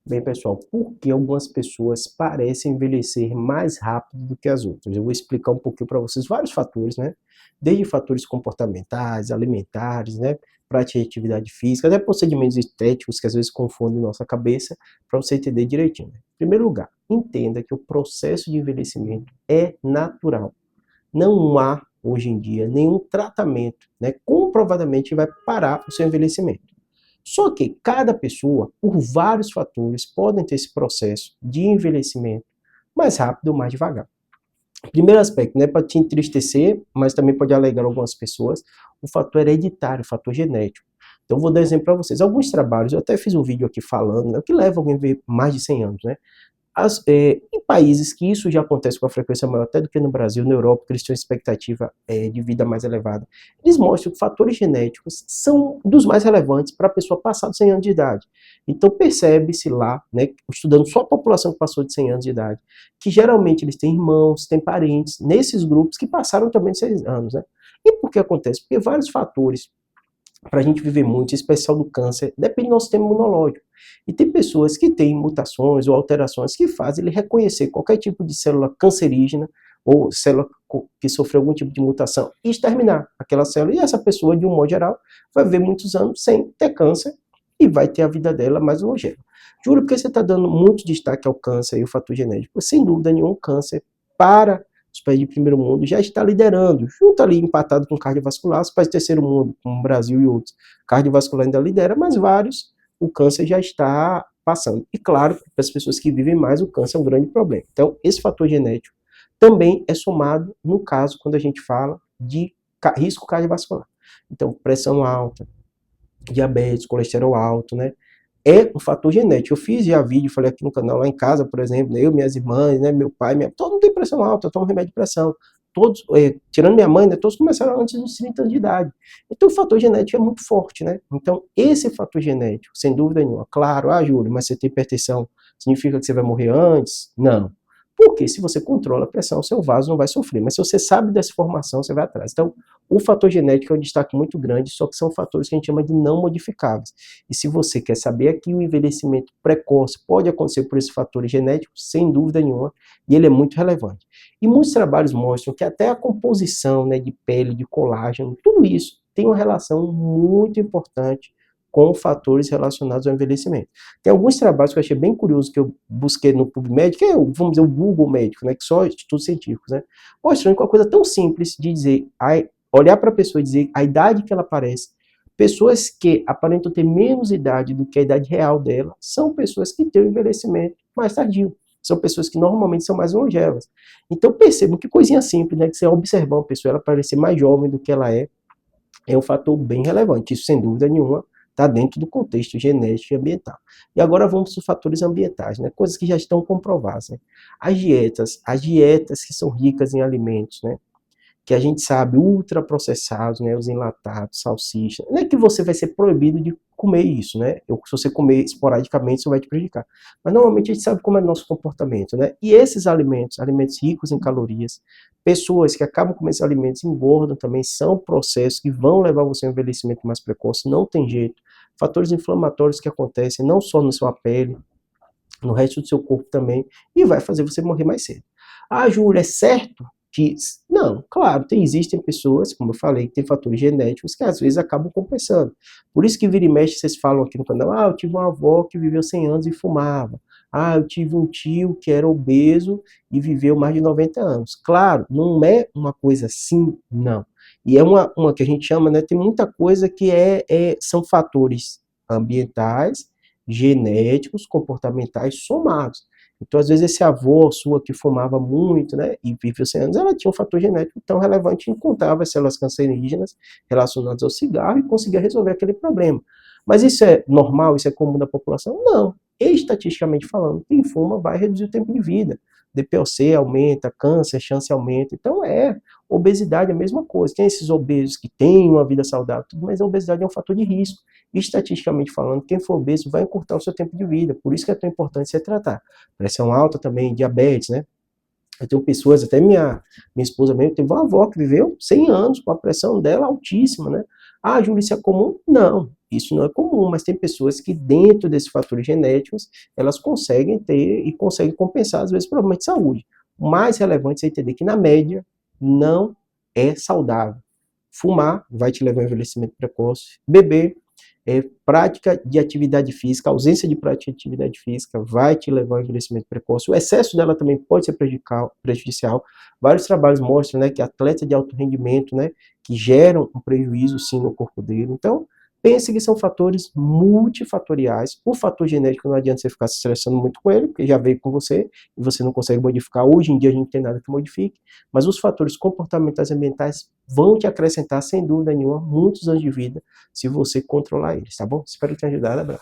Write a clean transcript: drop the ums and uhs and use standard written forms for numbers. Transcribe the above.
Bem, pessoal, por que algumas pessoas parecem envelhecer mais rápido do que as outras? Eu vou explicar um pouquinho para vocês vários fatores, né? Desde fatores comportamentais, alimentares, né? Prática de atividade física, até procedimentos estéticos que às vezes confundem nossa cabeça, para você entender direitinho. Em primeiro lugar, entenda que o processo de envelhecimento é natural. Não há, hoje em dia, nenhum tratamento, né, comprovadamente vai parar o seu envelhecimento. Só que cada pessoa, por vários fatores, podem ter esse processo de envelhecimento mais rápido ou mais devagar. Primeiro aspecto, não é para te entristecer, mas também pode alegrar algumas pessoas, o fator hereditário, o fator genético. Então, vou dar um exemplo para vocês. Alguns trabalhos, eu até fiz um vídeo aqui falando, né, o que leva alguém a viver mais de 100 anos, né? Em países que isso já acontece com a frequência maior até do que no Brasil, na Europa, que eles têm uma expectativa de vida mais elevada, eles mostram que fatores genéticos são dos mais relevantes para a pessoa passar de 100 anos de idade. Então percebe-se lá, né, estudando só a população que passou de 100 anos de idade, que geralmente eles têm irmãos, têm parentes, nesses grupos que passaram também de 100 anos. Né? E por que acontece? Porque vários fatores para a gente viver muito, em especial do câncer, depende do nosso sistema imunológico. E tem pessoas que têm mutações ou alterações que fazem ele reconhecer qualquer tipo de célula cancerígena ou célula que sofreu algum tipo de mutação e exterminar aquela célula. E essa pessoa, de um modo geral, vai viver muitos anos sem ter câncer e vai ter a vida dela mais longeva. Juro, porque você está dando muito destaque ao câncer e o fator genético. Sem dúvida nenhuma, o câncer para os países de primeiro mundo já está liderando, junto ali empatado com cardiovascular, os países de terceiro mundo, como o Brasil e outros, cardiovascular ainda lidera, mas vários, o câncer já está passando. E claro, para as pessoas que vivem mais, o câncer é um grande problema. Então, esse fator genético também é somado, no caso, quando a gente fala de risco cardiovascular. Então, pressão alta, diabetes, colesterol alto, né? É um fator genético. Eu fiz já vídeo, falei aqui no canal, lá em casa, por exemplo, né, eu, minhas irmãs, né, meu pai, todo mundo tem pressão alta, eu tomo remédio de pressão. Todos, tirando minha mãe, né, todos começaram antes dos 30 anos de idade. Então o fator genético é muito forte, né? Então esse fator genético, sem dúvida nenhuma, claro, Júlio, mas você tem hipertensão, significa que você vai morrer antes? Não. Porque se você controla a pressão, seu vaso não vai sofrer. Mas se você sabe dessa informação, você vai atrás. Então, o fator genético é um destaque muito grande, só que são fatores que a gente chama de não modificáveis. E se você quer saber aqui, o envelhecimento precoce pode acontecer por esses fatores genéticos, sem dúvida nenhuma, e ele é muito relevante. E muitos trabalhos mostram que até a composição, né, de pele, de colágeno, tudo isso tem uma relação muito importante com fatores relacionados ao envelhecimento. Tem alguns trabalhos que eu achei bem curioso, que eu busquei no PubMed, que é, vamos dizer, o Google médico, né, que só estudos científicos, né, mostrando que é uma coisa tão simples de dizer, olhar para a pessoa e dizer a idade que ela parece. Pessoas que aparentam ter menos idade do que a idade real dela, são pessoas que têm um envelhecimento mais tardio. São pessoas que normalmente são mais longevas. Então percebam que coisinha simples, né, que você observar uma pessoa, ela parecer mais jovem do que ela é um fator bem relevante. Isso, sem dúvida nenhuma, está dentro do contexto genético e ambiental. E agora vamos para os fatores ambientais, né? Coisas que já estão comprovadas. Né? As dietas que são ricas em alimentos, né? Que a gente sabe, ultraprocessados, né? Os enlatados, salsicha. Não é que você vai ser proibido de comer isso, né? Se você comer esporadicamente, isso vai te prejudicar. Mas normalmente a gente sabe como é o nosso comportamento, né? E esses alimentos, alimentos ricos em calorias, pessoas que acabam com esses alimentos engordam também, são processos que vão levar você a um envelhecimento mais precoce, não tem jeito. Fatores inflamatórios que acontecem não só na sua pele, no resto do seu corpo também, e vai fazer você morrer mais cedo. Júlia, é certo que... Não, claro, existem pessoas, como eu falei, que têm fatores genéticos que às vezes acabam compensando. Por isso que vira e mexe, vocês falam aqui no canal, eu tive uma avó que viveu 100 anos e fumava. Eu tive um tio que era obeso e viveu mais de 90 anos. Claro, não é uma coisa assim, não. E é uma que a gente chama, né, tem muita coisa que são fatores ambientais, genéticos, comportamentais somados. Então, às vezes, esse avô sua que fumava muito, né, e viveu 100 anos, ela tinha um fator genético tão relevante que encontrava as células cancerígenas relacionadas ao cigarro e conseguia resolver aquele problema. Mas isso é normal? Isso é comum da população? Não. Estatisticamente falando, quem fuma vai reduzir o tempo de vida. DPOC aumenta, câncer, chance aumenta. Então, obesidade é a mesma coisa. Tem esses obesos que têm uma vida saudável, mas a obesidade é um fator de risco. Estatisticamente falando, quem for obeso vai encurtar o seu tempo de vida. Por isso que é tão importante você tratar. Pressão alta também, diabetes, né? Eu tenho pessoas, até minha esposa mesmo, teve uma avó que viveu 100 anos com a pressão dela altíssima, né? Júlia, isso é comum? Não. Isso não é comum, mas tem pessoas que dentro desses fatores genéticos, elas conseguem ter e conseguem compensar, às vezes, problemas de saúde. O mais relevante é entender que, na média, não é saudável. Fumar vai te levar ao envelhecimento precoce. Beber, prática de atividade física, ausência de prática de atividade física vai te levar ao envelhecimento precoce. O excesso dela também pode ser prejudicial. Vários trabalhos mostram, né, que atleta de alto rendimento, né, que geram um prejuízo sim no corpo dele. Então, pense que são fatores multifatoriais. O fator genético não adianta você ficar se estressando muito com ele, porque já veio com você e você não consegue modificar. Hoje em dia a gente não tem nada que modifique, mas os fatores comportamentais e ambientais vão te acrescentar, sem dúvida nenhuma, muitos anos de vida se você controlar eles, tá bom? Espero ter ajudado. Abraço.